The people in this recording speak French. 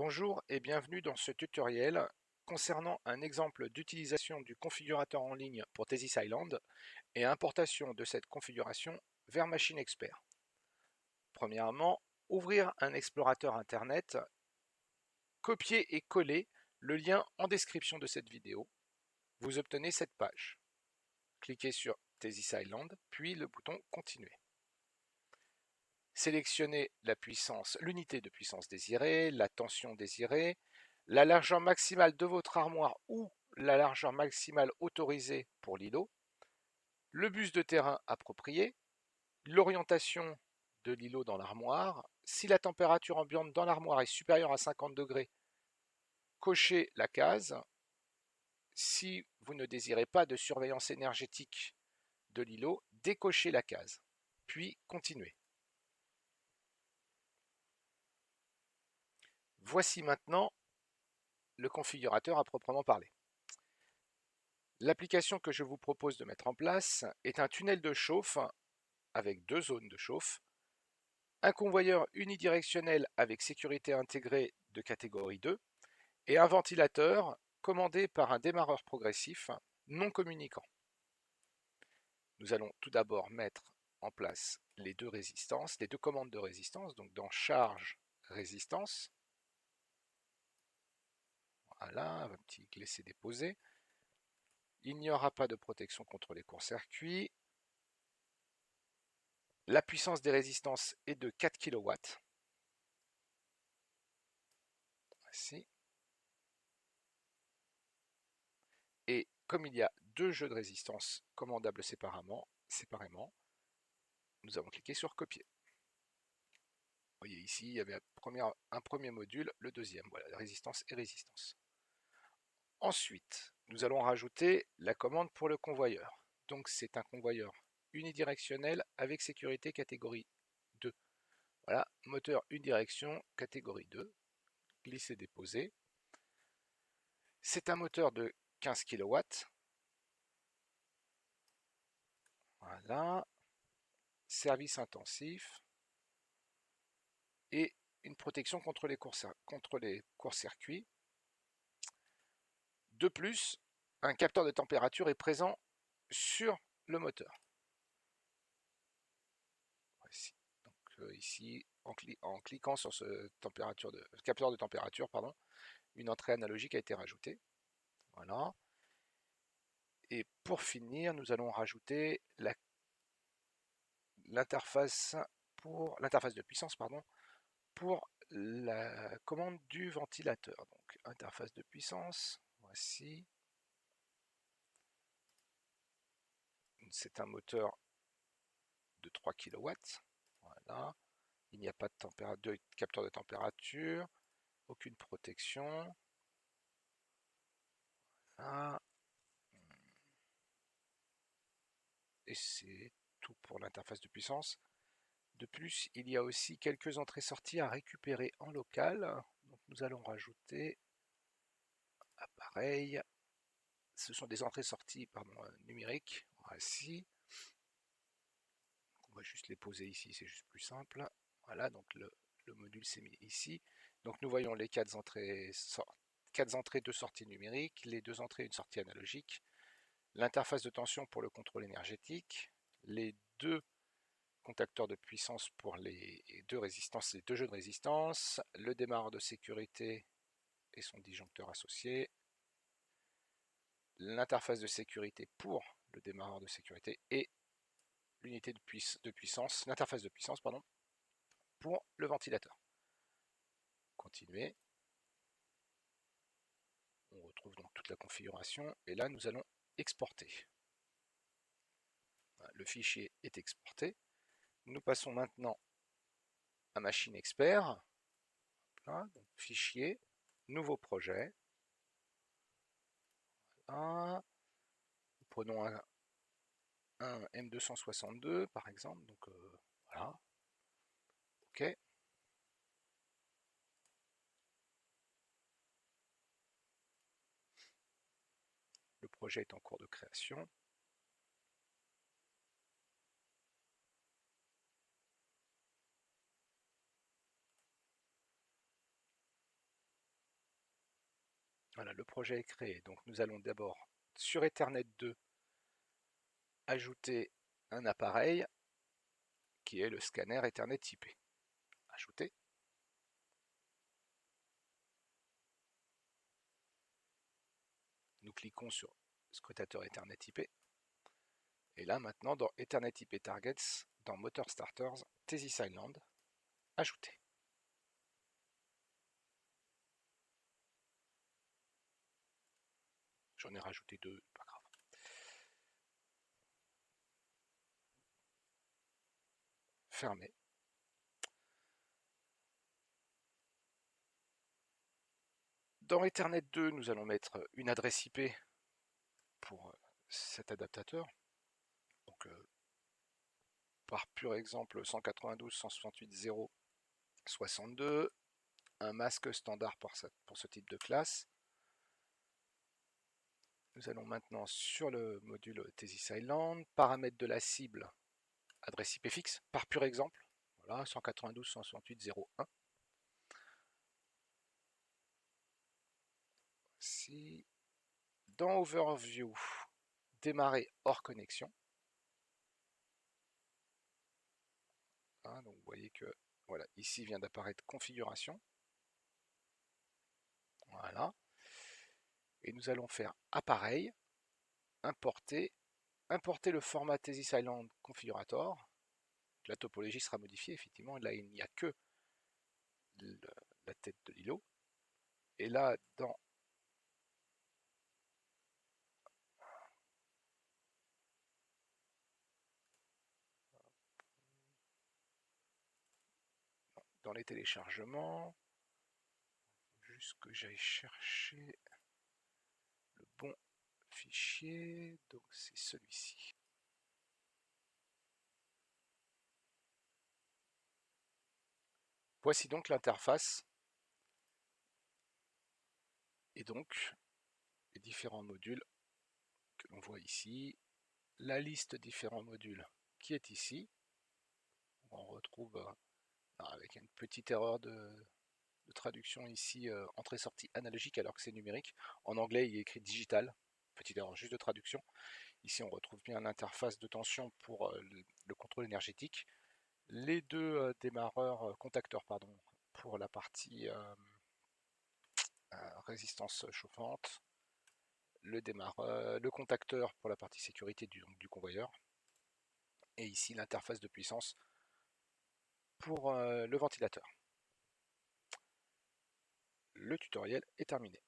Bonjour et bienvenue dans ce tutoriel concernant un exemple d'utilisation du configurateur en ligne pour Thesis Island et importation de cette configuration vers Machine Expert. Premièrement, ouvrir un explorateur internet, copier et coller le lien en description de cette vidéo. Vous obtenez cette page. Cliquez sur Thesis Island, puis le bouton Continuer. Sélectionnez l'unité de puissance désirée, la tension désirée, la largeur maximale de votre armoire ou la largeur maximale autorisée pour l'îlot, le bus de terrain approprié, l'orientation de l'îlot dans l'armoire. Si la température ambiante dans l'armoire est supérieure à 50 degrés, cochez la case. Si vous ne désirez pas de surveillance énergétique de l'îlot, décochez la case, puis continuez. Voici maintenant le configurateur à proprement parler. L'application que je vous propose de mettre en place est un tunnel de chauffe avec deux zones de chauffe, un convoyeur unidirectionnel avec sécurité intégrée de catégorie 2 et un ventilateur commandé par un démarreur progressif non communicant. Nous allons tout d'abord mettre en place les deux commandes de résistance, donc dans charge résistance. Voilà, un petit glisser-déposer. Il n'y aura pas de protection contre les courts-circuits. La puissance des résistances est de 4 kW. Voici. Et comme il y a deux jeux de résistance commandables séparément, nous avons cliqué sur copier. Vous voyez ici, il y avait un premier module, le deuxième. Voilà, résistance et résistance. Ensuite, nous allons rajouter la commande pour le convoyeur. Donc c'est un convoyeur unidirectionnel avec sécurité catégorie 2. Voilà, moteur unidirection catégorie 2, glisser-déposer. C'est un moteur de 15 kW. Voilà, service intensif et une protection contre les courts-circuits. De plus, un capteur de température est présent sur le moteur. Voici. Donc, ici, en cliquant sur ce capteur de température, une entrée analogique a été rajoutée. Voilà. Et pour finir, nous allons rajouter l'interface de puissance pour la commande du ventilateur. Donc, interface de puissance, voici. C'est un moteur de 3 kW. Voilà. Il n'y a pas de capteur de température, aucune protection. Voilà. Et c'est tout pour l'interface de puissance. De plus, il y a aussi quelques entrées-sorties à récupérer en local. Donc nous allons rajouter appareil. Ce sont des entrées-sorties numériques. Voici. On va juste les poser ici, c'est juste plus simple. Voilà, donc le module s'est mis ici. Donc nous voyons les 4 entrées, 2 sorties numériques, les 2 entrées et une sortie analogique, l'interface de tension pour le contrôle énergétique, les 2 contacteurs de puissance pour les 2 résistances, les 2 jeux de résistance, le démarreur de sécurité et son disjoncteur associé, l'interface de sécurité pour le démarreur de sécurité et l'unité de puissance, l'interface de puissance pour le ventilateur. Continuer. On retrouve donc toute la configuration et là nous allons exporter. Voilà, le fichier est exporté. Nous passons maintenant à Machine Expert. Voilà, donc fichier, nouveau projet. Voilà. Nous prenons un M262 par exemple. Donc voilà. OK. Le projet est en cours de création. Voilà, le projet est créé. Donc nous allons d'abord sur Ethernet 2 ajouter un appareil qui est le scanner Ethernet IP. Ajouter. Nous cliquons sur scrutateur Ethernet IP. Et là maintenant dans Ethernet IP Targets, dans Motor Starters, Thesis Island, ajouter. J'en ai rajouté deux, pas grave. Fermer. Dans Ethernet 2, nous allons mettre une adresse IP pour cet adaptateur. Donc, par pur exemple, 192.168.0.62, un masque standard pour ce type de classe. Nous allons maintenant sur le module Thesis Island, paramètres de la cible, adresse IP fixe, par pur exemple, voilà, 192.168.0.1. Si dans Overview, démarrer hors connexion, hein, donc vous voyez que voilà, ici vient d'apparaître configuration. Voilà. Et nous allons faire appareil, importer, importer le format Thesis Island Configurator. La topologie sera modifiée, effectivement. Là, il n'y a que la tête de l'îlot. Et là, dans les téléchargements, juste que j'aille chercher le bon fichier. Donc, c'est celui-ci. Voici donc l'interface et donc les différents modules que l'on voit ici. La liste des différents modules qui est ici. On retrouve avec une petite erreur de traduction ici, entrée-sortie analogique alors que c'est numérique. En anglais, il est écrit digital. Petite erreur juste de traduction. Ici, on retrouve bien l'interface de tension pour le contrôle énergétique. Les deux démarreurs, contacteurs, pardon, pour la partie résistance chauffante. Le contacteur pour la partie sécurité du convoyeur. Et ici, l'interface de puissance pour le ventilateur. Le tutoriel est terminé.